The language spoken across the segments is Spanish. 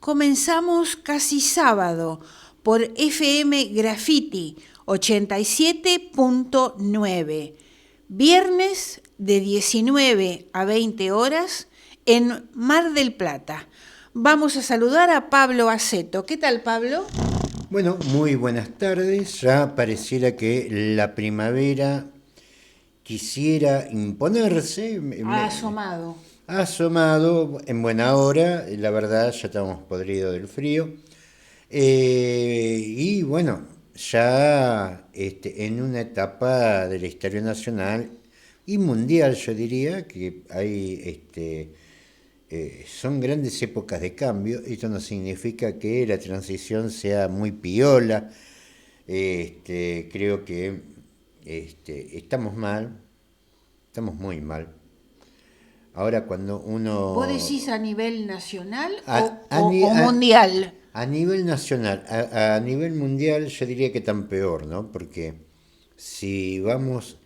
comenzamos casi sábado por FM Graffiti 87.9, viernes de 19 a 20 horas en Mar del Plata. Vamos a saludar a Pablo Aceto. ¿Qué tal, Pablo? Bueno, muy buenas tardes. Ya pareciera que la primavera quisiera imponerse. Ha asomado. Ha asomado en buena hora, la verdad ya estamos podridos del frío. Y bueno, ya en una etapa de la historia nacional y mundial, yo diría, que hay son grandes épocas de cambio. Esto no significa que la transición sea muy piola. Creo que estamos mal, estamos muy mal. Ahora cuando ¿Vos uno... decís a nivel nacional A, a ni- o mundial? a nivel nacional, a nivel mundial yo diría que tan peor, ¿no? Porque si vamos,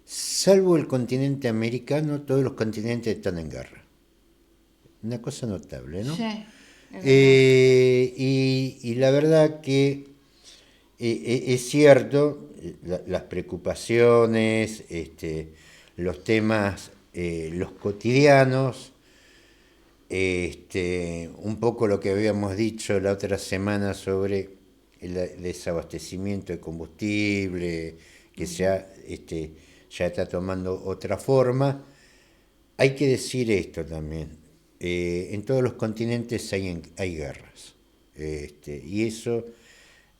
salvo el continente americano, todos los continentes están en guerra. Una cosa notable, ¿no? Sí, es verdad. Y la verdad que es cierto, las preocupaciones, los temas, los cotidianos, un poco lo que habíamos dicho la otra semana sobre el desabastecimiento de combustible, que ya está tomando otra forma. Hay que decir esto también. En todos los continentes hay guerras. Y eso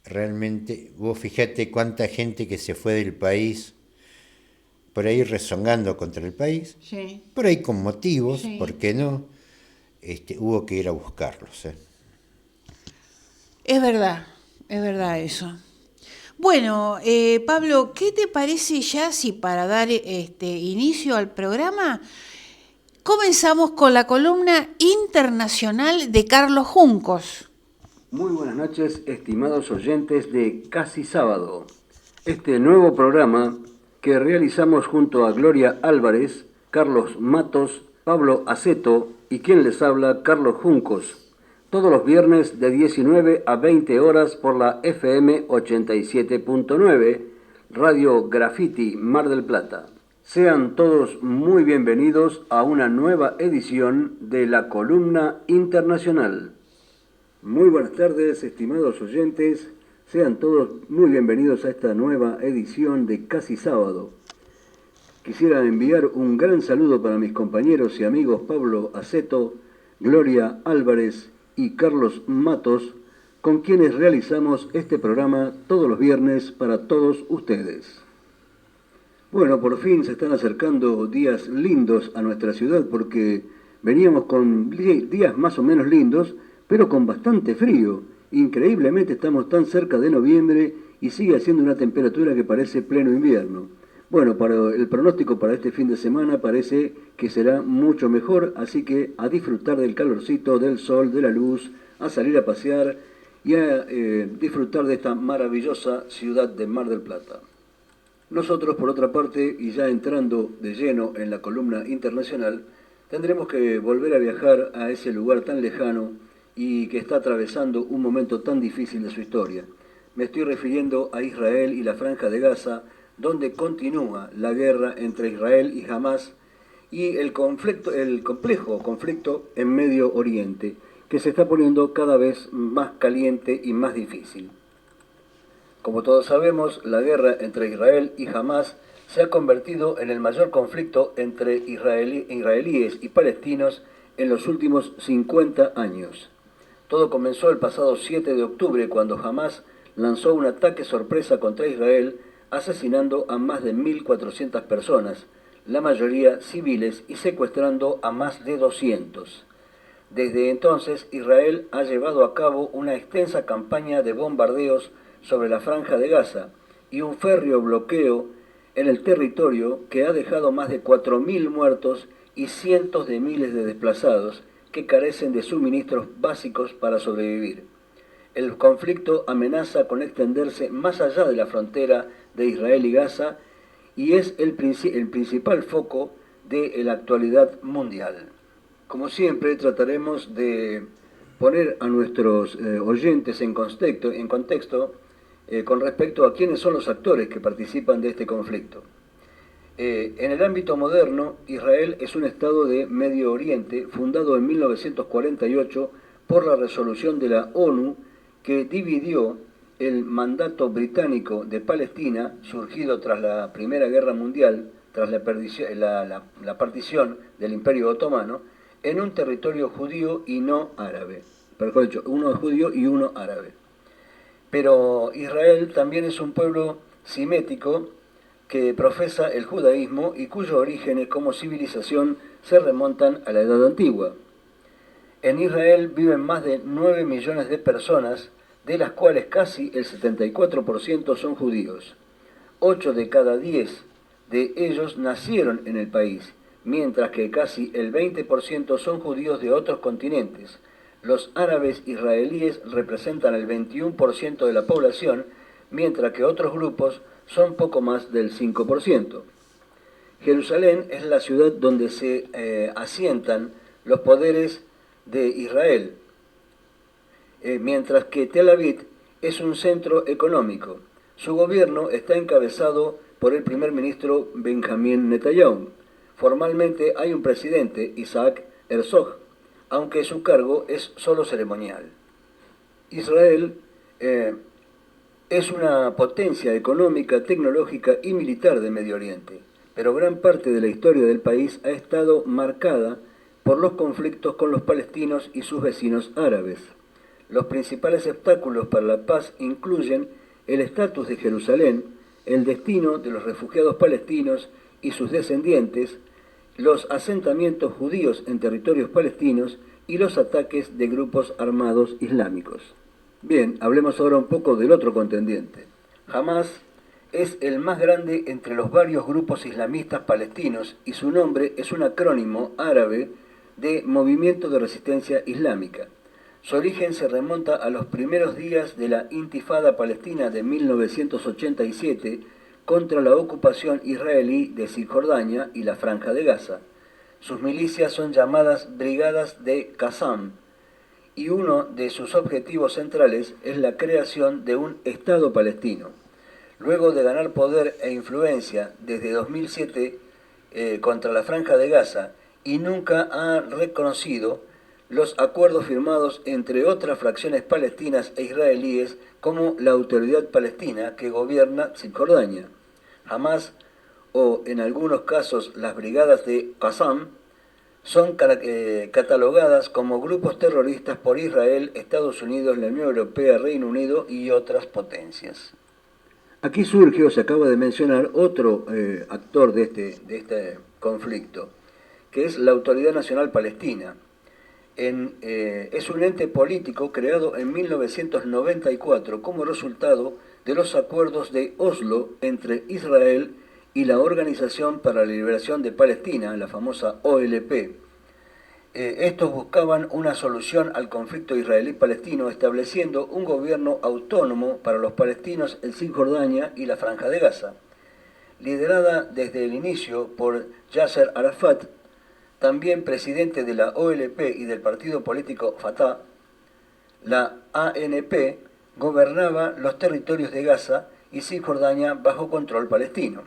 realmente, vos fijate cuánta gente que se fue del país, por ahí rezongando contra el país, Sí, por ahí con motivos, ¿por sí. qué no? Hubo que ir a buscarlos. Es verdad eso. Bueno, Pablo, ¿qué te parece ya si para dar inicio al programa comenzamos con la columna internacional de Carlos Juncos? Muy buenas noches, estimados oyentes de Casi Sábado. Este nuevo programa que realizamos junto a Gloria Álvarez, Carlos Matos, Pablo Aceto y quien les habla, Carlos Juncos. Todos los viernes de 19 a 20 horas por la FM 87.9, Radio Graffiti Mar del Plata. Sean todos muy bienvenidos a una nueva edición de la columna internacional. Muy buenas tardes, estimados oyentes. Sean todos muy bienvenidos a esta nueva edición de Casi Sábado. Quisiera enviar un gran saludo para mis compañeros y amigos Pablo Aceto, Gloria Álvarez y Carlos Matos, con quienes realizamos este programa todos los viernes para todos ustedes. Bueno, por fin se están acercando días lindos a nuestra ciudad porque veníamos con días más o menos lindos, pero con bastante frío. Increíblemente estamos tan cerca de noviembre y sigue haciendo una temperatura que parece pleno invierno. Bueno, para el pronóstico para este fin de semana parece que será mucho mejor, así que a disfrutar del calorcito, del sol, de la luz, a salir a pasear y a disfrutar de esta maravillosa ciudad de Mar del Plata. Nosotros, por otra parte, y ya entrando de lleno en la columna internacional, tendremos que volver a viajar a ese lugar tan lejano y que está atravesando un momento tan difícil de su historia. Me estoy refiriendo a Israel y la Franja de Gaza, donde continúa la guerra entre Israel y Hamás y el complejo conflicto en Medio Oriente, que se está poniendo cada vez más caliente y más difícil. Como todos sabemos, la guerra entre Israel y Hamás se ha convertido en el mayor conflicto entre israelíes y palestinos en los últimos 50 años. Todo comenzó el pasado 7 de octubre cuando Hamás lanzó un ataque sorpresa contra Israel, asesinando a más de 1.400 personas, la mayoría civiles, y secuestrando a más de 200. Desde entonces, Israel ha llevado a cabo una extensa campaña de bombardeos sobre la Franja de Gaza y un férreo bloqueo en el territorio que ha dejado más de 4.000 muertos y cientos de miles de desplazados que carecen de suministros básicos para sobrevivir. El conflicto amenaza con extenderse más allá de la frontera de Israel y Gaza y es el principal foco de la actualidad mundial. Como siempre, trataremos de poner a nuestros oyentes en contexto con respecto a quiénes son los actores que participan de este conflicto. En el ámbito moderno, Israel es un Estado de Medio Oriente fundado en 1948 por la resolución de la ONU que dividió el mandato británico de Palestina, surgido tras la Primera Guerra Mundial, tras la partición del Imperio Otomano, en un territorio judío y no árabe. Mejor dicho, uno judío y uno árabe. Pero Israel también es un pueblo simético que profesa el judaísmo y cuyos orígenes como civilización se remontan a la Edad Antigua. En Israel viven más de 9 millones de personas, de las cuales casi el 74% son judíos. 8 de cada 10 de ellos nacieron en el país, mientras que casi el 20% son judíos de otros continentes. Los árabes israelíes representan el 21% de la población, mientras que otros grupos son poco más del 5%. Jerusalén es la ciudad donde se asientan los poderes de Israel, mientras que Tel Aviv es un centro económico. Su gobierno está encabezado por el primer ministro Benjamín Netanyahu. Formalmente hay un presidente, Isaac Herzog, aunque su cargo es solo ceremonial. Israel es una potencia económica, tecnológica y militar de Medio Oriente, pero gran parte de la historia del país ha estado marcada por los conflictos con los palestinos y sus vecinos árabes. Los principales obstáculos para la paz incluyen el estatus de Jerusalén, el destino de los refugiados palestinos y sus descendientes, los asentamientos judíos en territorios palestinos y los ataques de grupos armados islámicos. Bien, hablemos ahora un poco del otro contendiente. Hamás es el más grande entre los varios grupos islamistas palestinos y su nombre es un acrónimo árabe de Movimiento de Resistencia Islámica. Su origen se remonta a los primeros días de la Intifada Palestina de 1987 contra la ocupación israelí de Cisjordania y la Franja de Gaza. Sus milicias son llamadas Brigadas de Qassam, y uno de sus objetivos centrales es la creación de un Estado palestino. Luego de ganar poder e influencia desde 2007 contra la Franja de Gaza y nunca ha reconocido los acuerdos firmados entre otras fracciones palestinas e israelíes como la Autoridad Palestina que gobierna Cisjordania. Hamás, o en algunos casos las Brigadas de Qassam, son catalogadas como grupos terroristas por Israel, Estados Unidos, la Unión Europea, Reino Unido y otras potencias. Aquí surge, o se acaba de mencionar, otro actor de este conflicto, que es la Autoridad Nacional Palestina. Es un ente político creado en 1994 como resultado de los acuerdos de Oslo entre Israel y la Organización para la Liberación de Palestina, la famosa OLP. Estos buscaban una solución al conflicto israelí-palestino estableciendo un gobierno autónomo para los palestinos en Cisjordania y la Franja de Gaza. Liderada desde el inicio por Yasser Arafat, también presidente de la OLP y del partido político Fatah, la ANP gobernaba los territorios de Gaza y Cisjordania bajo control palestino.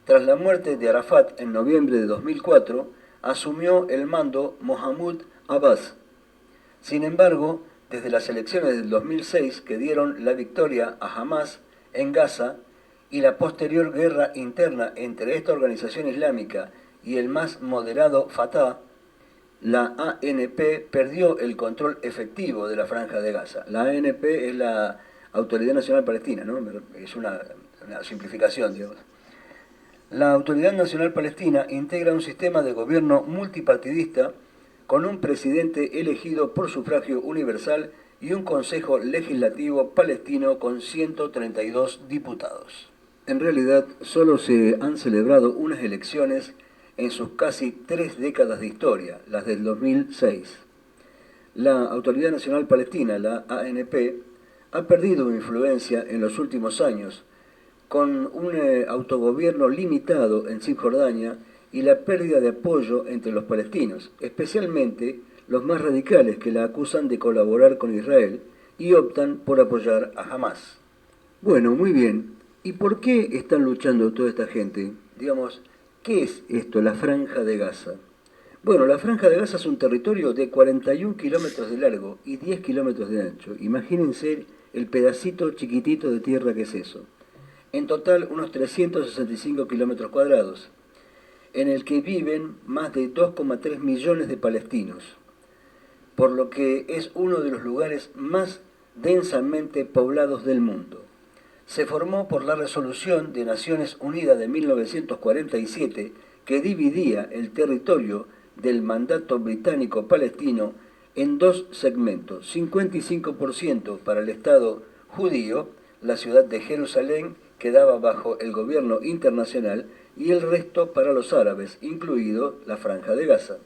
Tras la muerte de Arafat en noviembre de 2004, asumió el mando Mahmoud Abbas. Sin embargo, desde las elecciones del 2006 que dieron la victoria a Hamás en Gaza y la posterior guerra interna entre esta organización islámica y el más moderado Fatah, la ANP perdió el control efectivo de la Franja de Gaza. La ANP es la Autoridad Nacional Palestina, ¿no? Es una simplificación, digamos. La Autoridad Nacional Palestina integra un sistema de gobierno multipartidista con un presidente elegido por sufragio universal y un consejo legislativo palestino con 132 diputados. En realidad, solo se han celebrado unas elecciones en sus casi 3 décadas de historia, las del 2006. La Autoridad Nacional Palestina, la ANP, ha perdido influencia en los últimos años, con un autogobierno limitado en Cisjordania y la pérdida de apoyo entre los palestinos, especialmente los más radicales que la acusan de colaborar con Israel y optan por apoyar a Hamás. Bueno, muy bien. ¿Y por qué están luchando toda esta gente? Digamos, ¿qué es esto, la Franja de Gaza? Bueno, la Franja de Gaza es un territorio de 41 kilómetros de largo y 10 kilómetros de ancho. Imagínense el pedacito chiquitito de tierra que es eso. En total, unos 365 kilómetros cuadrados, en el que viven más de 2,3 millones de palestinos, por lo que es uno de los lugares más densamente poblados del mundo. Se formó por la resolución de Naciones Unidas de 1947 que dividía el territorio del mandato británico palestino en dos segmentos, 55% para el Estado judío, la ciudad de Jerusalén quedaba bajo el gobierno internacional, y el resto para los árabes, incluido la Franja de Gaza.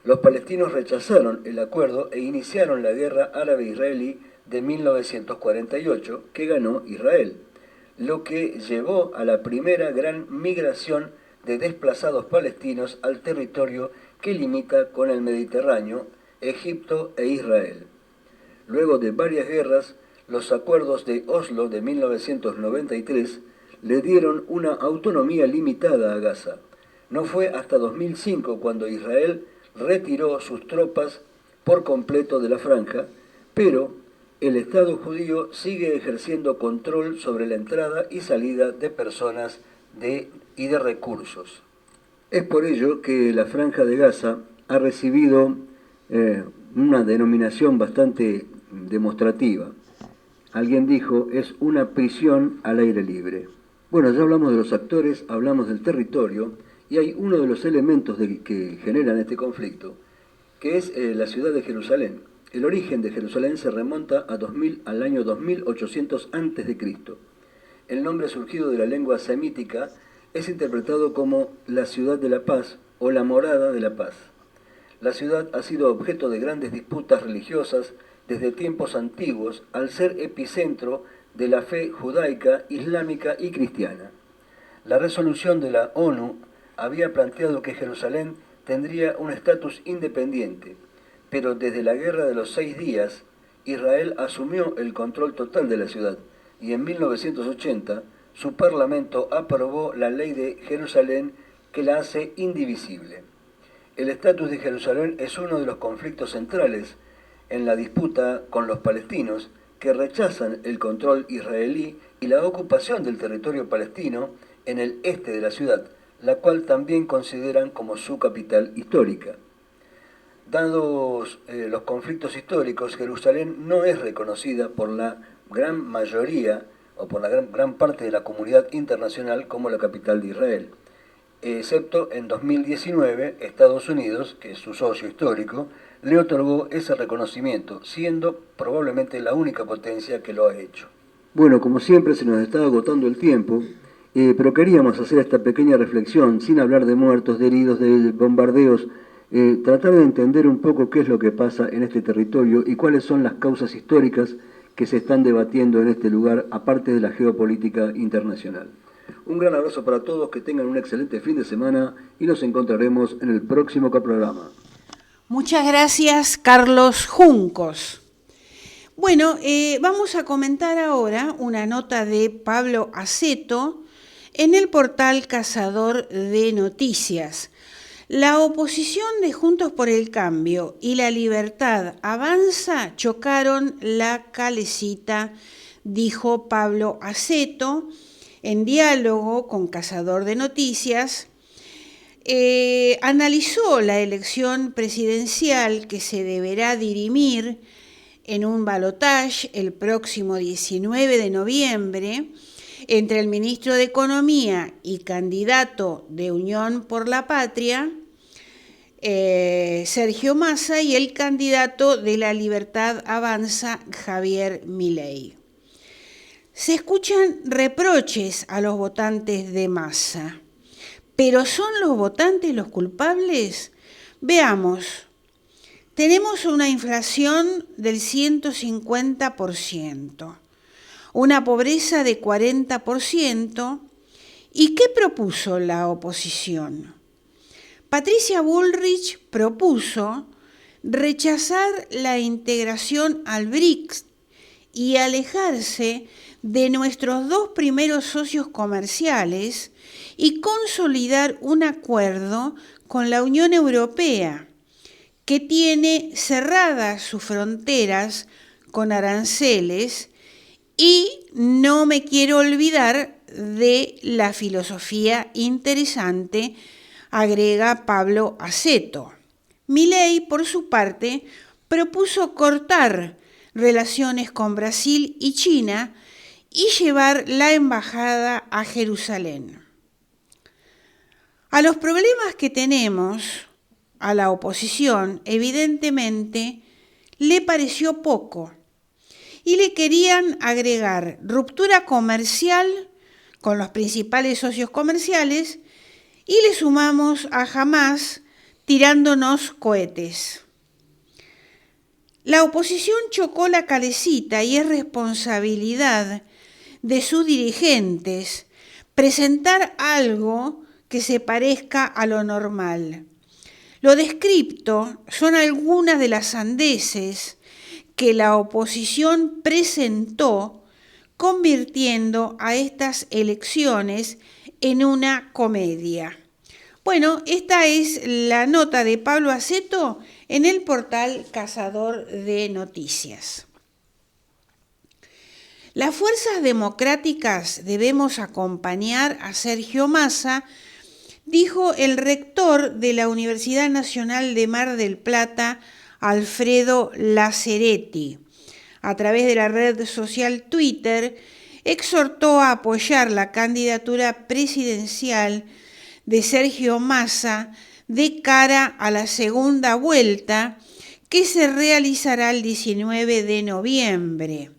Los palestinos rechazaron el acuerdo e iniciaron la guerra árabe-israelí de 1948, que ganó Israel, lo que llevó a la primera gran migración de desplazados palestinos al territorio que limita con el Mediterráneo, Egipto e Israel. Luego de varias guerras, los acuerdos de Oslo de 1993 le dieron una autonomía limitada a Gaza. No fue hasta 2005 cuando Israel retiró sus tropas por completo de la franja, pero el Estado judío sigue ejerciendo control sobre la entrada y salida de personas y de recursos. Es por ello que la Franja de Gaza ha recibido una denominación bastante demostrativa. Alguien dijo, es una prisión al aire libre. Bueno, ya hablamos de los actores, hablamos del territorio, y hay uno de los elementos que generan este conflicto, que es la ciudad de Jerusalén. El origen de Jerusalén se remonta al año 2800 a.C. El nombre surgido de la lengua semítica es interpretado como la ciudad de la paz o la morada de la paz. La ciudad ha sido objeto de grandes disputas religiosas desde tiempos antiguos al ser epicentro de la fe judaica, islámica y cristiana. La resolución de la ONU había planteado que Jerusalén tendría un estatus independiente, pero desde la Guerra de los 6 días, Israel asumió el control total de la ciudad y en 1980 su parlamento aprobó la ley de Jerusalén que la hace indivisible. El estatus de Jerusalén es uno de los conflictos centrales en la disputa con los palestinos, que rechazan el control israelí y la ocupación del territorio palestino en el este de la ciudad, la cual también consideran como su capital histórica. Dados los conflictos históricos, Jerusalén no es reconocida por la gran mayoría o por la gran parte de la comunidad internacional como la capital de Israel, excepto en 2019 Estados Unidos, que es su socio histórico, le otorgó ese reconocimiento, siendo probablemente la única potencia que lo ha hecho. Bueno, como siempre se nos está agotando el tiempo, pero queríamos hacer esta pequeña reflexión, sin hablar de muertos, de heridos, de bombardeos, tratar de entender un poco qué es lo que pasa en este territorio y cuáles son las causas históricas que se están debatiendo en este lugar, aparte de la geopolítica internacional. Un gran abrazo para todos, que tengan un excelente fin de semana y nos encontraremos en el próximo programa. Muchas gracias, Carlos Juncos. Bueno, vamos a comentar ahora una nota de Pablo Aceto en el portal Cazador de Noticias. La oposición de Juntos por el Cambio y la Libertad Avanza chocaron la calecita, dijo Pablo Aceto en diálogo con Cazador de Noticias. Analizó la elección presidencial que se deberá dirimir en un balotaje el próximo 19 de noviembre entre el ministro de Economía y candidato de Unión por la Patria, Sergio Massa, y el candidato de la Libertad Avanza, Javier Milei. Se escuchan reproches a los votantes de Massa. ¿Pero son los votantes los culpables? Veamos. Tenemos una inflación del 150%, una pobreza de 40%. ¿Y qué propuso la oposición? Patricia Bullrich propuso rechazar la integración al BRICS y alejarse de nuestros dos primeros socios comerciales y consolidar un acuerdo con la Unión Europea, que tiene cerradas sus fronteras con aranceles, y no me quiero olvidar de la filosofía interesante, agrega Pablo Aceto. Milei, por su parte, propuso cortar relaciones con Brasil y China y llevar la embajada a Jerusalén. A los problemas que tenemos, a la oposición, evidentemente, le pareció poco y le querían agregar ruptura comercial con los principales socios comerciales y le sumamos a Hamás tirándonos cohetes. La oposición chocó la calecita y es responsabilidad de sus dirigentes presentar algo que se parezca a lo normal. Lo descripto son algunas de las sandeces que la oposición presentó, convirtiendo a estas elecciones en una comedia. Bueno, esta es la nota de Pablo Aceto en el portal Cazador de Noticias. Las fuerzas democráticas debemos acompañar a Sergio Massa, dijo el rector de la Universidad Nacional de Mar del Plata, Alfredo Laceretti. A través de la red social Twitter, exhortó a apoyar la candidatura presidencial de Sergio Massa de cara a la segunda vuelta que se realizará el 19 de noviembre.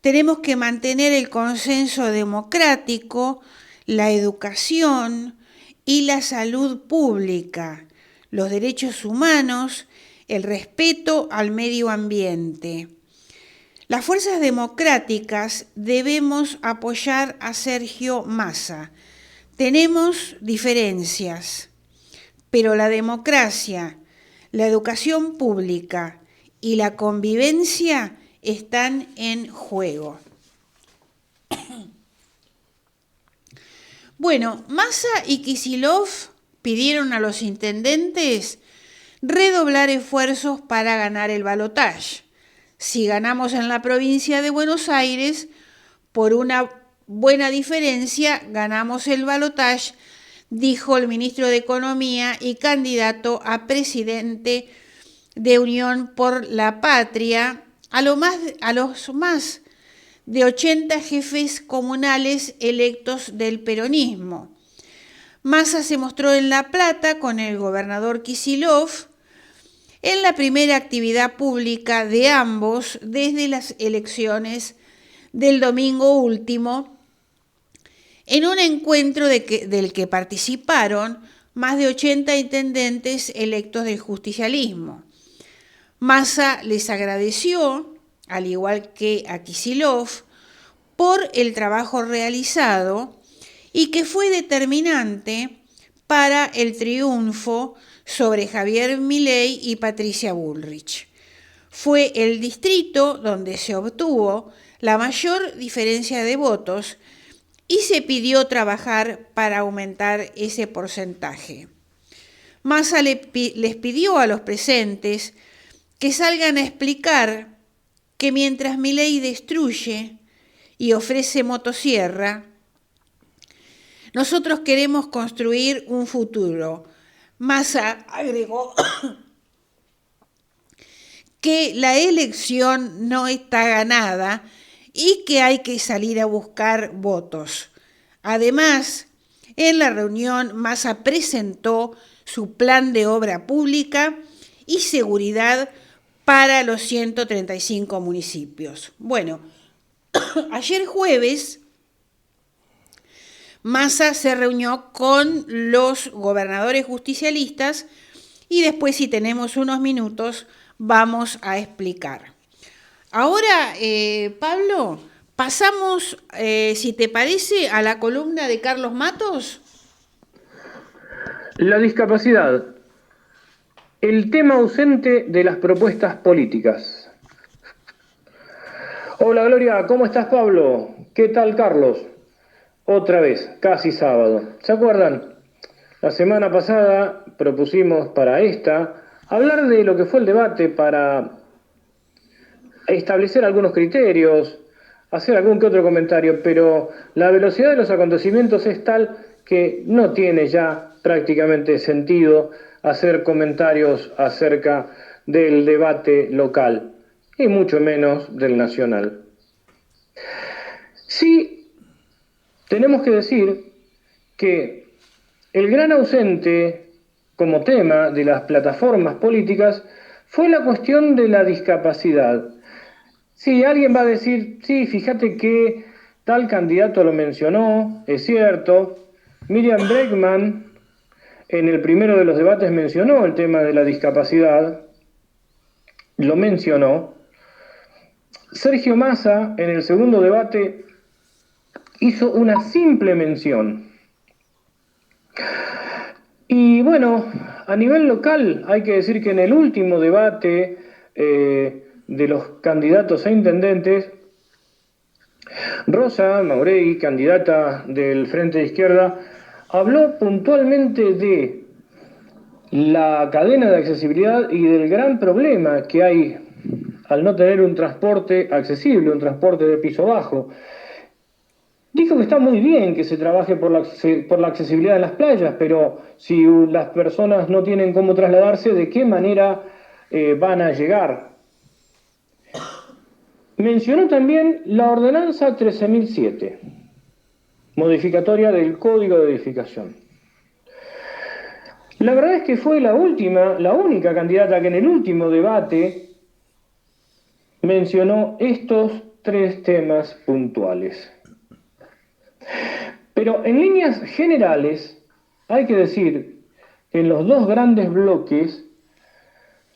Tenemos que mantener el consenso democrático, la educación y la salud pública, los derechos humanos, el respeto al medio ambiente. Las fuerzas democráticas debemos apoyar a Sergio Massa. Tenemos diferencias, pero la democracia, la educación pública y la convivencia están en juego. Bueno, Massa y Kicillof pidieron a los intendentes redoblar esfuerzos para ganar el balotaje. Si ganamos en la provincia de Buenos Aires, por una buena diferencia, ganamos el balotaje, dijo el ministro de Economía y candidato a presidente de Unión por la Patria, a los más de 80 jefes comunales electos del peronismo. Massa se mostró en La Plata con el gobernador Kicillof en la primera actividad pública de ambos desde las elecciones del domingo último, en un encuentro del que participaron más de 80 intendentes electos del justicialismo. Massa les agradeció, al igual que a Kicillof, por el trabajo realizado y que fue determinante para el triunfo sobre Javier Milei y Patricia Bullrich. Fue el distrito donde se obtuvo la mayor diferencia de votos y se pidió trabajar para aumentar ese porcentaje. Massa les pidió a los presentes que salgan a explicar que mientras Milei destruye y ofrece motosierra, nosotros queremos construir un futuro. Massa agregó que la elección no está ganada y que hay que salir a buscar votos. Además, en la reunión Massa presentó su plan de obra pública y seguridad para los 135 municipios. Bueno, ayer jueves, Massa se reunió con los gobernadores justicialistas y después, si tenemos unos minutos, vamos a explicar. Ahora, Pablo, pasamos, si te parece, a la columna de Carlos Matos. La discapacidad el tema ausente de las propuestas políticas. Hola Gloria, ¿cómo estás Pablo? ¿Qué tal Carlos? Otra vez, casi sábado. ¿Se acuerdan? La semana pasada propusimos para esta hablar de lo que fue el debate para establecer algunos criterios, hacer algún que otro comentario, pero la velocidad de los acontecimientos es tal que no tiene ya prácticamente sentido hacer comentarios acerca del debate local, y mucho menos del nacional. Sí, tenemos que decir que el gran ausente como tema de las plataformas políticas fue la cuestión de la discapacidad. Sí, alguien va a decir, sí, fíjate que tal candidato lo mencionó, es cierto. Miriam Bregman en el primero de los debates mencionó el tema de la discapacidad, lo mencionó. Sergio Massa en el segundo debate hizo una simple mención. Y bueno, a nivel local hay que decir que en el último debate de los candidatos a intendentes, Rosa Mauregui, candidata del Frente de Izquierda, habló puntualmente de la cadena de accesibilidad y del gran problema que hay al no tener un transporte accesible, un transporte de piso bajo. Dijo que está muy bien que se trabaje por la accesibilidad en las playas, pero si las personas no tienen cómo trasladarse, ¿de qué manera van a llegar? Mencionó también la ordenanza 13.007, modificatoria del Código de Edificación. La verdad es que fue la única candidata que en el último debate mencionó estos tres temas puntuales. Pero en líneas generales, hay que decir que en los dos grandes bloques,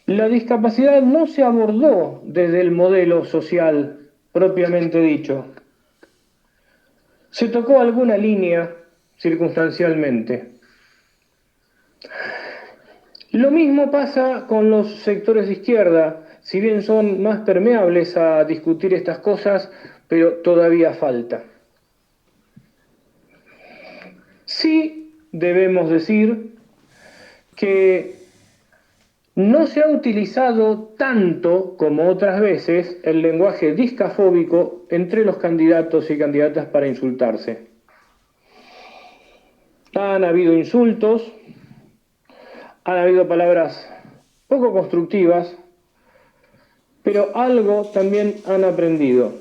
la discapacidad no se abordó desde el modelo social propiamente dicho. Se tocó alguna línea circunstancialmente. Lo mismo pasa con los sectores de izquierda, si bien son más permeables a discutir estas cosas, pero todavía falta. Sí debemos decir que no se ha utilizado tanto como otras veces el lenguaje discafóbico entre los candidatos y candidatas para insultarse. Han habido insultos, han habido palabras poco constructivas, pero algo también han aprendido: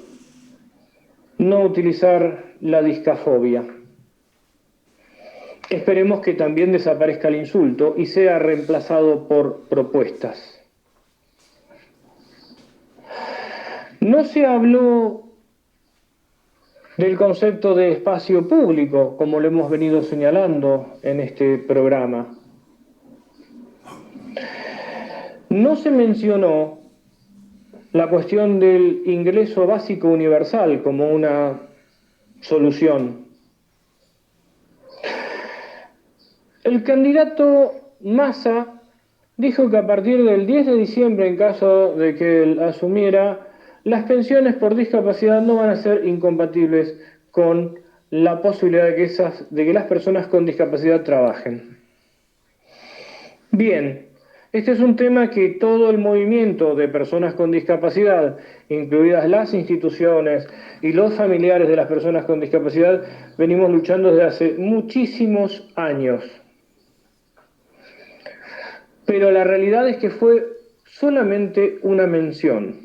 no utilizar la discafobia. Esperemos que también desaparezca el insulto y sea reemplazado por propuestas. No se habló del concepto de espacio público, como lo hemos venido señalando en este programa. No se mencionó la cuestión del ingreso básico universal como una solución. El candidato Massa dijo que a partir del 10 de diciembre, en caso de que él asumiera, las pensiones por discapacidad no van a ser incompatibles con la posibilidad de que las personas con discapacidad trabajen. Bien, este es un tema que todo el movimiento de personas con discapacidad, incluidas las instituciones y los familiares de las personas con discapacidad, venimos luchando desde hace muchísimos años. Pero la realidad es que fue solamente una mención.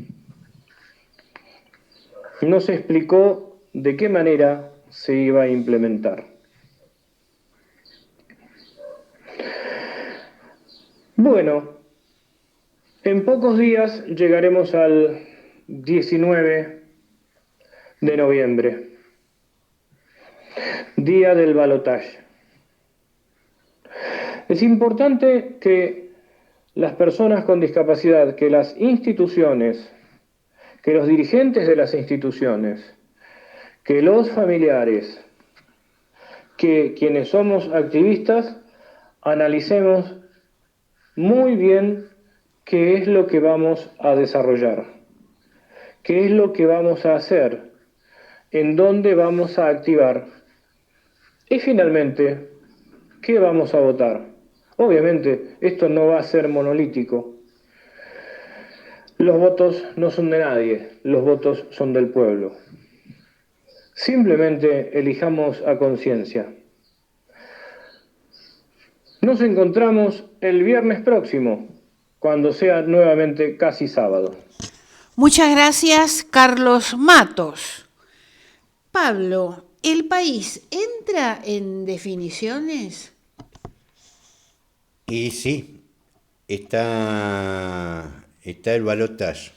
No se explicó de qué manera se iba a implementar. Bueno, en pocos días llegaremos al 19 de noviembre, día del balotaje. Es importante que las personas con discapacidad, que las instituciones, que los dirigentes de las instituciones, que los familiares, que quienes somos activistas, analicemos muy bien qué es lo que vamos a desarrollar, qué es lo que vamos a hacer, en dónde vamos a activar y finalmente, ¿qué vamos a votar? Obviamente, esto no va a ser monolítico. Los votos no son de nadie, los votos son del pueblo. Simplemente elijamos a conciencia. Nos encontramos el viernes próximo, cuando sea nuevamente casi sábado. Muchas gracias, Carlos Matos. Pablo, ¿el país entra en definiciones? Y sí, está el balotaje,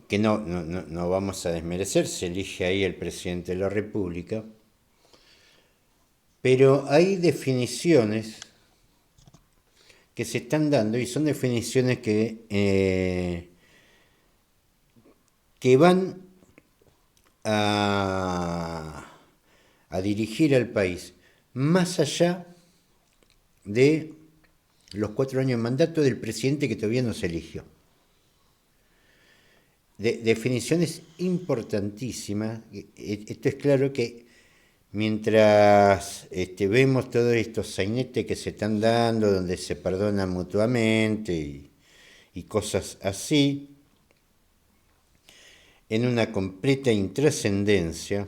que no vamos a desmerecer, se elige ahí el presidente de la República, pero hay definiciones que se están dando y son definiciones que van a dirigir al país más allá de los 4 años de mandato del presidente que todavía no se eligió. Definiciones importantísimas. Esto es claro que mientras vemos todos estos sainetes que se están dando, donde se perdonan mutuamente y cosas así, en una completa intrascendencia,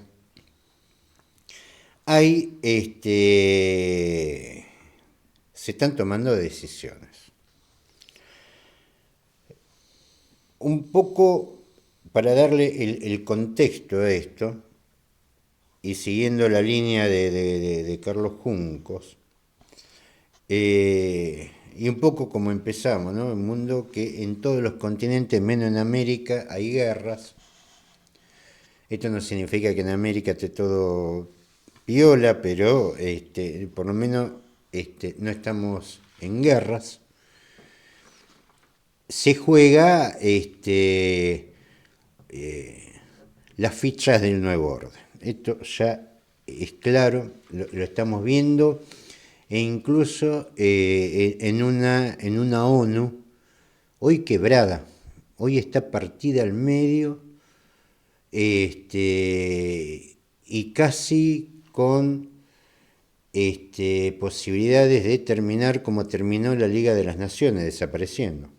se están tomando decisiones. Un poco para darle el contexto a esto, y siguiendo la línea de Carlos Juncos, y un poco como empezamos, ¿no? Un mundo que en todos los continentes, menos en América, hay guerras. Esto no significa que en América esté todo piola, pero por lo menos no estamos en guerras. Se juega las fichas del nuevo orden. Esto ya es claro, lo estamos viendo, e incluso en una ONU hoy quebrada, hoy está partida al medio, y casi con posibilidades de terminar como terminó la Liga de las Naciones, desapareciendo.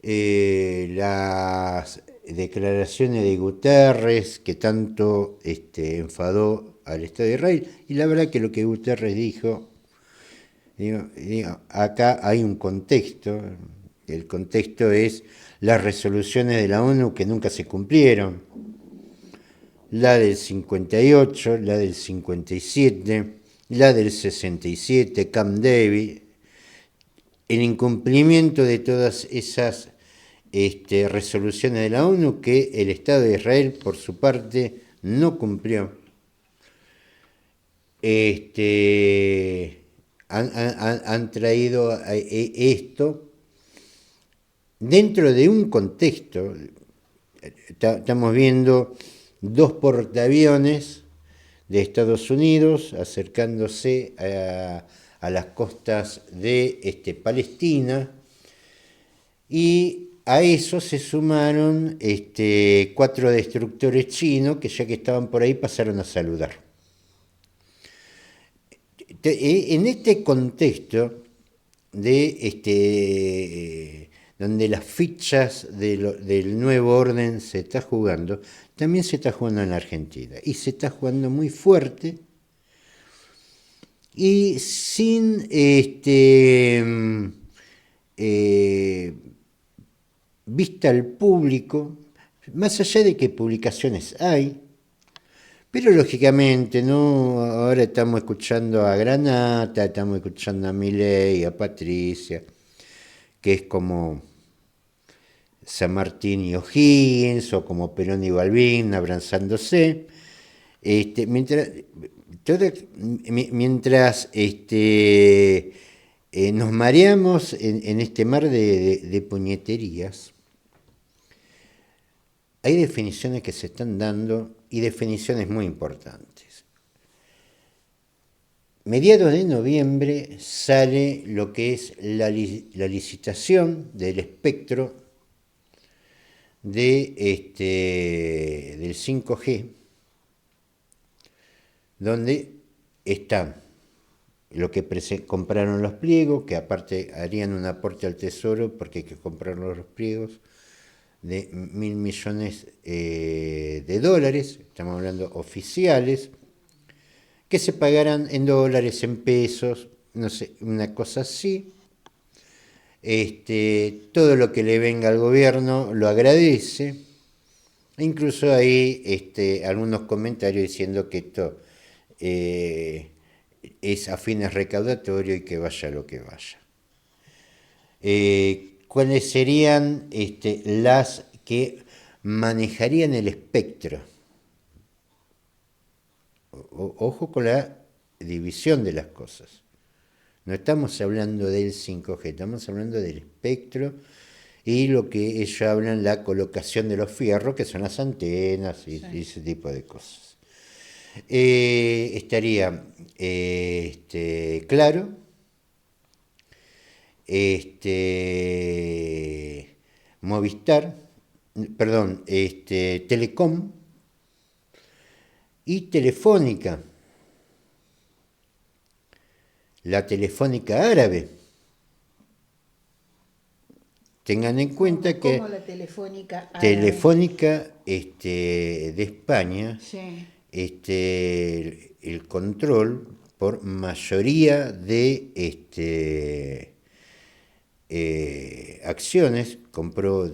Las declaraciones de Guterres, que tanto enfadó al Estado de Israel, y la verdad que lo que Guterres dijo, acá hay un contexto, el contexto es las resoluciones de la ONU que nunca se cumplieron, la del 58, la del 57, la del 67, Camp David, el incumplimiento de todas esas resoluciones de la ONU que el Estado de Israel, por su parte, no cumplió. Han traído esto dentro de un contexto. Estamos viendo 2 portaaviones de Estados Unidos acercándose a las costas de Palestina, y a eso se sumaron 4 destructores chinos que, ya que estaban por ahí, pasaron a saludar. En este contexto de donde las fichas del nuevo orden se está jugando, también se está jugando en la Argentina, y se está jugando muy fuerte y sin vista al público, más allá de que publicaciones hay, pero lógicamente, ¿no? Ahora estamos escuchando a Granata, estamos escuchando a Milei, a Patricia, que es como San Martín y O'Higgins, o como Perón y Balbín abrazándose. Mientras nos mareamos en este mar de puñeterías, hay definiciones que se están dando, y definiciones muy importantes. mediados de noviembre sale lo que es la licitación del espectro del 5G, donde están lo que compraron los pliegos, que aparte harían un aporte al tesoro porque hay que comprar los pliegos, de 1.000 millones de dólares, estamos hablando oficiales, que se pagarán en dólares, en pesos, no sé, una cosa así. Todo lo que le venga al gobierno lo agradece. Incluso hay algunos comentarios diciendo que esto es a fines recaudatorios y que vaya lo que vaya. ¿Cuáles serían las que manejarían el espectro? Ojo con la división de las cosas. No estamos hablando del 5G, estamos hablando del espectro y lo que ellos hablan, la colocación de los fierros, que son las antenas y ese tipo de cosas. Estaría Claro, Movistar, perdón, Telecom y Telefónica, la Telefónica árabe. Tengan en cuenta que ¿Cómo la Telefónica árabe? Telefónica de España, Sí. el control por mayoría de acciones, compró el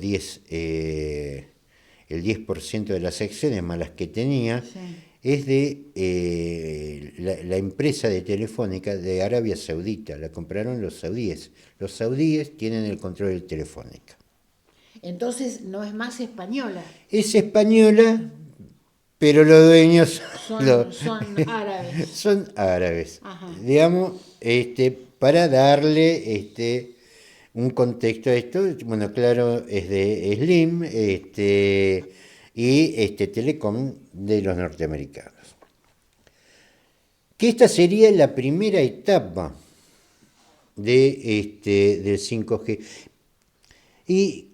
10% de las acciones más las que tenía, Sí. es de la empresa de Telefónica de Arabia Saudita, la compraron los saudíes. Los saudíes tienen el control de Telefónica. Entonces no es más española, Es española, pero los dueños son árabes. son árabes. Ajá. Digamos, para darle un contexto a esto, bueno, Claro es de Slim, y Telecom de los norteamericanos. Que esta sería la primera etapa del 5G. Y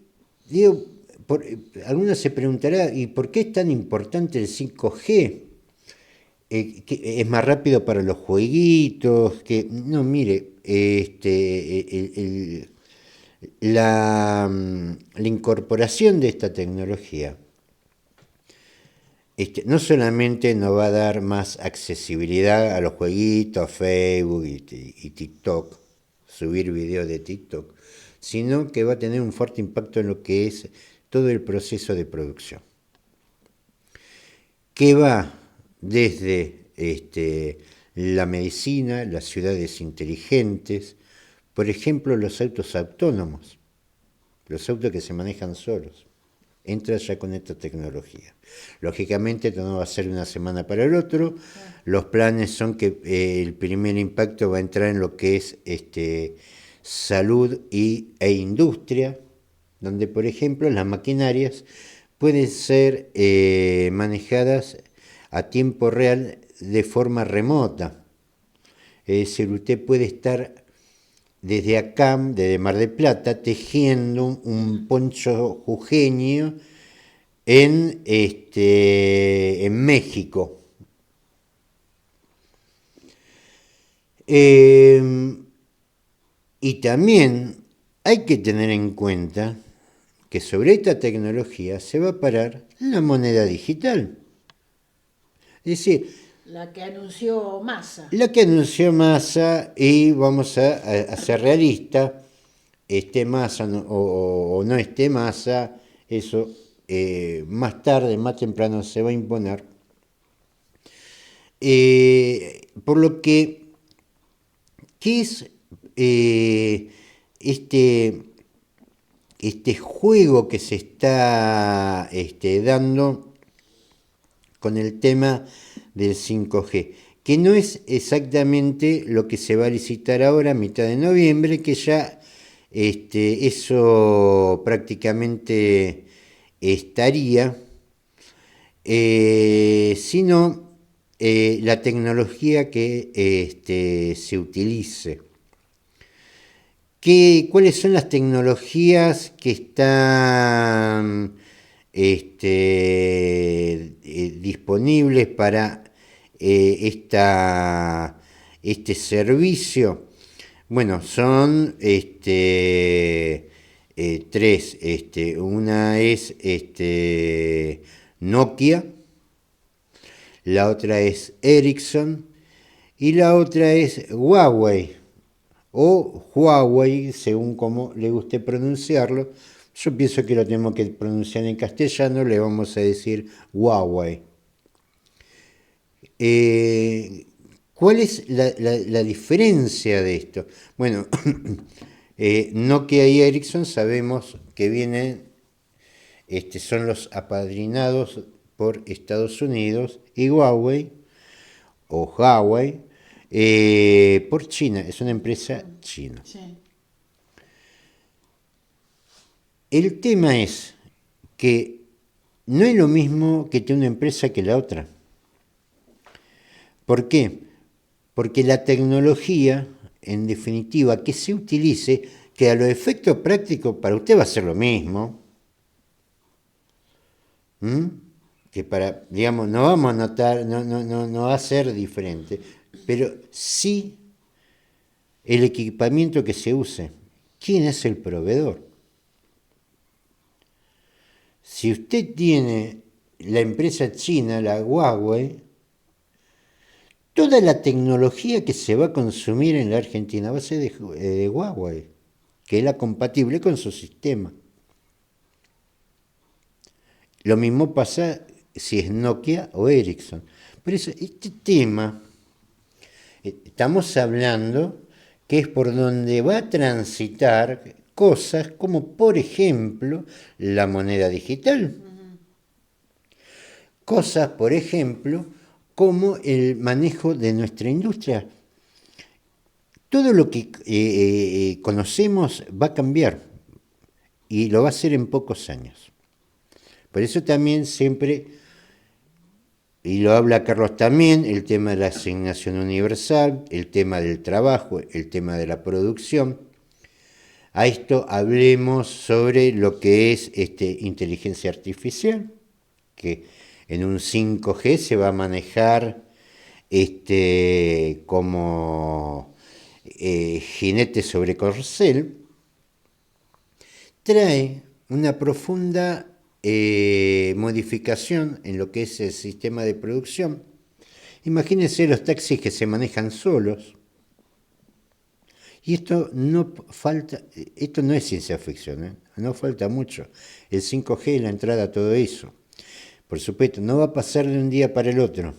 digo, algunos se preguntará, ¿y por qué es tan importante el 5G? Que es más rápido para los jueguitos, que no, mire, la incorporación de esta tecnología no solamente nos va a dar más accesibilidad a los jueguitos, Facebook y TikTok, subir videos de TikTok, sino que va a tener un fuerte impacto en lo que es todo el proceso de producción, que va desde la medicina, las ciudades inteligentes, por ejemplo, los autos autónomos, los autos que se manejan solos, entra ya con esta tecnología. Lógicamente, esto no va a ser de una semana para el otro. Los planes son que el primer impacto va a entrar en lo que es salud e industria, donde, por ejemplo, las maquinarias pueden ser manejadas a tiempo real de forma remota. Es decir, usted puede estar desde acá, desde Mar del Plata, tejiendo un poncho jujeño en México. Y también hay que tener en cuenta que sobre esta tecnología se va a parar la moneda digital. Es decir, La que anunció Massa. la que anunció Massa, y vamos a ser realistas, esté Massa o no esté Massa, eso más tarde, más temprano se va a imponer. Por lo que, ¿qué es este juego que se está dando con el tema del 5G? Que no es exactamente lo que se va a licitar ahora a mitad de noviembre, que ya eso prácticamente estaría, sino la tecnología que se utilice. ¿Cuáles son las tecnologías que están disponibles para este servicio? Bueno, son tres. Una es Nokia, la otra es Ericsson y la otra es Huawei o Huawei, según como le guste pronunciarlo. Yo pienso que lo tenemos que pronunciar en castellano, le vamos a decir Huawei. ¿Cuál es la diferencia de esto? Bueno, Nokia y Ericsson sabemos que vienen, son los apadrinados por Estados Unidos, y Huawei o Huawei por China, es una empresa china. Sí. El tema es que no es lo mismo que tiene una empresa que la otra. ¿Por qué? Porque la tecnología, en definitiva, que se utilice, que a los efectos prácticos para usted va a ser lo mismo, que para, digamos, no vamos a notar, no va a ser diferente, pero sí el equipamiento que se use. ¿Quién es el proveedor? Si usted tiene la empresa china, la Huawei, toda la tecnología que se va a consumir en la Argentina va a ser de Huawei, que es la compatible con su sistema. Lo mismo pasa si es Nokia o Ericsson. Por eso, este tema, estamos hablando que es por donde va a transitar cosas como, por ejemplo, la moneda digital. Cosas, por ejemplo, como el manejo de nuestra industria. Todo lo que conocemos va a cambiar y lo va a hacer en pocos años. Por eso también siempre, y lo habla Carlos también, el tema de la asignación universal, el tema del trabajo, el tema de la producción. A esto hablemos sobre lo que es inteligencia artificial, que en un 5G se va a manejar como jinete sobre corcel. Trae una profunda modificación en lo que es el sistema de producción. Imagínense los taxis que se manejan solos. Y esto no es ciencia ficción, no falta mucho. El 5G, la entrada a todo eso. Por supuesto, no va a pasar de un día para el otro.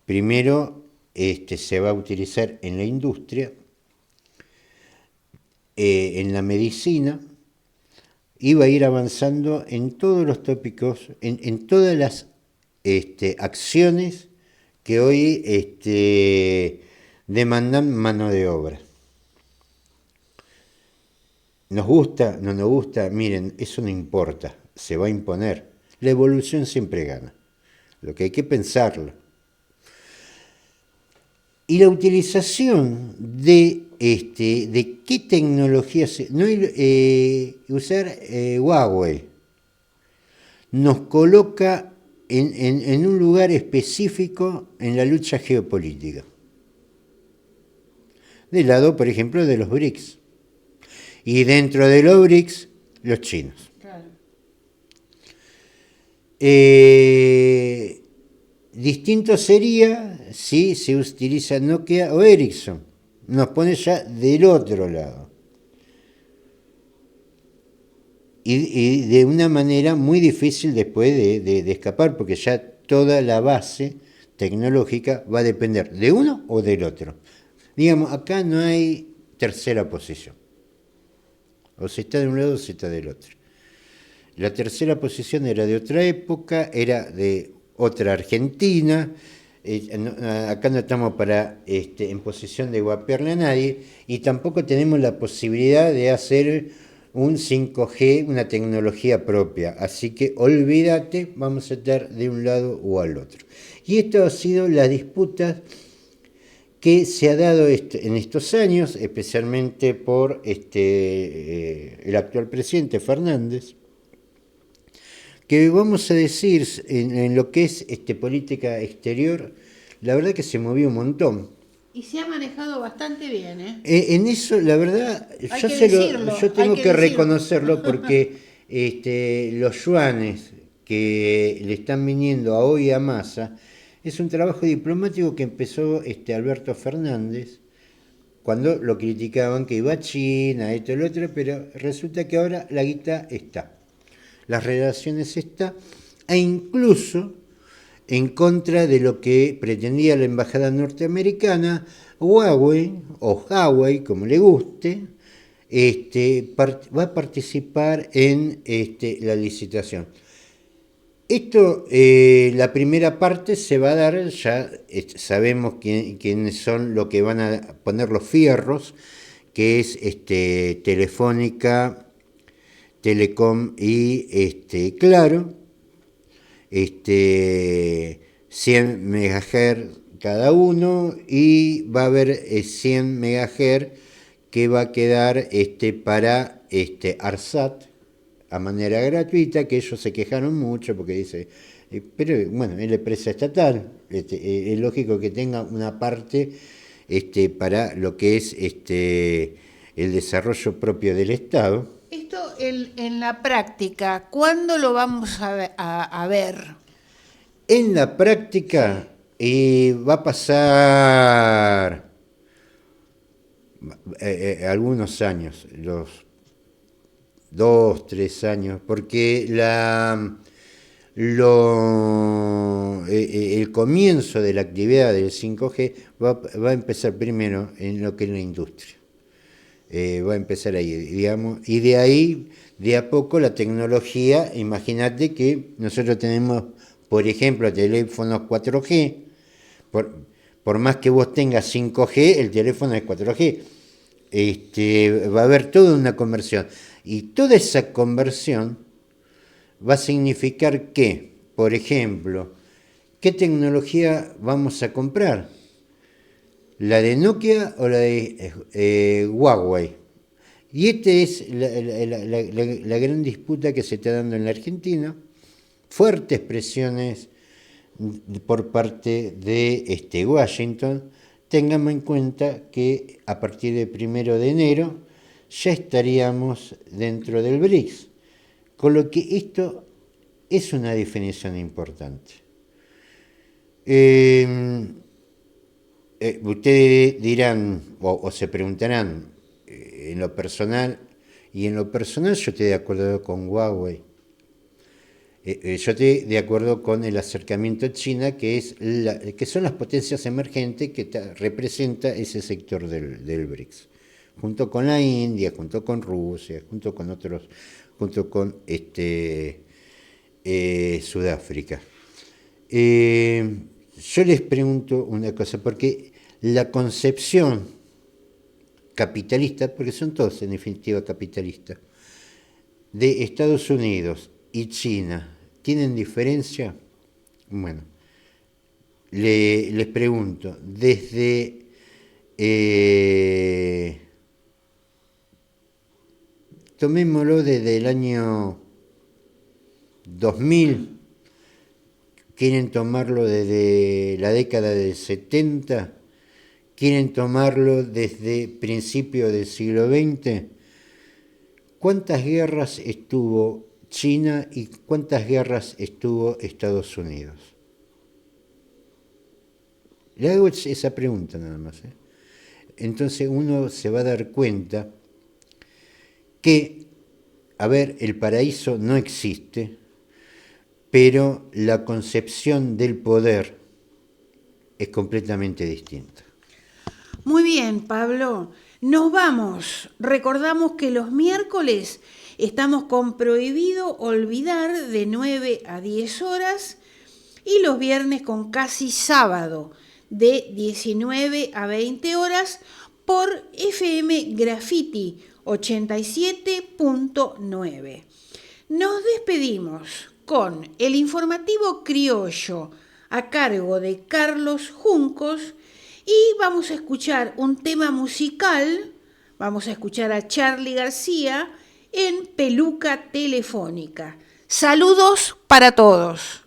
Primero se va a utilizar en la industria, en la medicina, y va a ir avanzando en todos los tópicos, en todas las acciones que hoy demandan mano de obra. ¿Nos gusta? ¿No nos gusta? Miren, eso no importa, se va a imponer. La evolución siempre gana. Lo que hay que pensarlo. Y la utilización de qué tecnología usar Huawei nos coloca en un lugar específico en la lucha geopolítica. Del lado, por ejemplo, de los BRICS. Y dentro de los BRICS, los chinos. Claro. Distinto sería si se utiliza Nokia o Ericsson. Nos pone ya del otro lado. Y de una manera muy difícil después de escapar, porque ya toda la base tecnológica va a depender de uno o del otro. Digamos, acá no hay tercera posición. O se está de un lado o se está del otro. La tercera posición era de otra época, era de otra Argentina. Acá no estamos en posición de guapearle a nadie y tampoco tenemos la posibilidad de hacer un 5G, una tecnología propia. Así que olvídate, vamos a estar de un lado o al otro. Y esto ha sido la disputa que se ha dado en estos años, especialmente por el actual presidente Fernández, que vamos a decir, en lo que es política exterior, la verdad que se movió un montón. Y se ha manejado bastante bien, ¿eh? En eso, la verdad, yo tengo que reconocerlo porque los yuanes que le están viniendo a hoy a Massa es un trabajo diplomático que empezó Alberto Fernández cuando lo criticaban que iba a China, esto y lo otro, pero resulta que ahora la guita está, las relaciones están, e incluso en contra de lo que pretendía la embajada norteamericana, Huawei, o Huawei, como le guste, va a participar en la licitación. Esto, la primera parte se va a dar, ya sabemos quiénes son los que van a poner los fierros, que es Telefónica, Telecom y Claro. 100 MHz cada uno, y va a haber 100 MHz que va a quedar para ARSAT a manera gratuita, que ellos se quejaron mucho porque dice, pero bueno, es la empresa estatal, es lógico que tenga una parte para lo que es el desarrollo propio del Estado. Esto en la práctica, ¿cuándo lo vamos a ver? En la práctica va a pasar algunos años, los 2, 3 años, porque el comienzo de la actividad del 5G va a empezar primero en lo que es la industria. Va a empezar ahí, digamos, y de ahí, de a poco, la tecnología. Imagínate que nosotros tenemos, por ejemplo, teléfonos 4G, por más que vos tengas 5G, el teléfono es 4G. Va a haber toda una conversión, y toda esa conversión va a significar que, por ejemplo, ¿qué tecnología vamos a comprar? ¿La de Nokia o la de Huawei? Y esta es la gran disputa que se está dando en la Argentina. Fuertes presiones por parte de Washington. Tengamos en cuenta que a partir del 1 de enero ya estaríamos dentro del BRICS. Con lo que esto es una definición importante. Ustedes dirán o se preguntarán en lo personal, y en lo personal yo estoy de acuerdo con Huawei. Yo estoy de acuerdo con el acercamiento a China, que son las potencias emergentes que representa ese sector del BRICS, junto con la India, junto con Rusia, junto con otros, junto con Sudáfrica. Yo les pregunto una cosa, porque la concepción capitalista, porque son todos en definitiva capitalistas, de Estados Unidos y China, ¿tienen diferencia? Bueno, les pregunto, tomémoslo desde el año 2000, quieren tomarlo desde la década del 70, quieren tomarlo desde principios del siglo XX. ¿Cuántas guerras estuvo China y cuántas guerras estuvo Estados Unidos? Le hago esa pregunta nada más. Entonces uno se va a dar cuenta que, el paraíso no existe, pero la concepción del poder es completamente distinta. Muy bien, Pablo. Nos vamos. Recordamos que los miércoles estamos con Prohibido Olvidar de 9 a 10 horas y los viernes con Casi Sábado de 19 a 20 horas por FM Graffiti 87.9. Nos despedimos con el informativo criollo a cargo de Carlos Juncos y vamos a escuchar un tema musical. Vamos a escuchar a Charly García en Peluca Telefónica. Saludos para todos.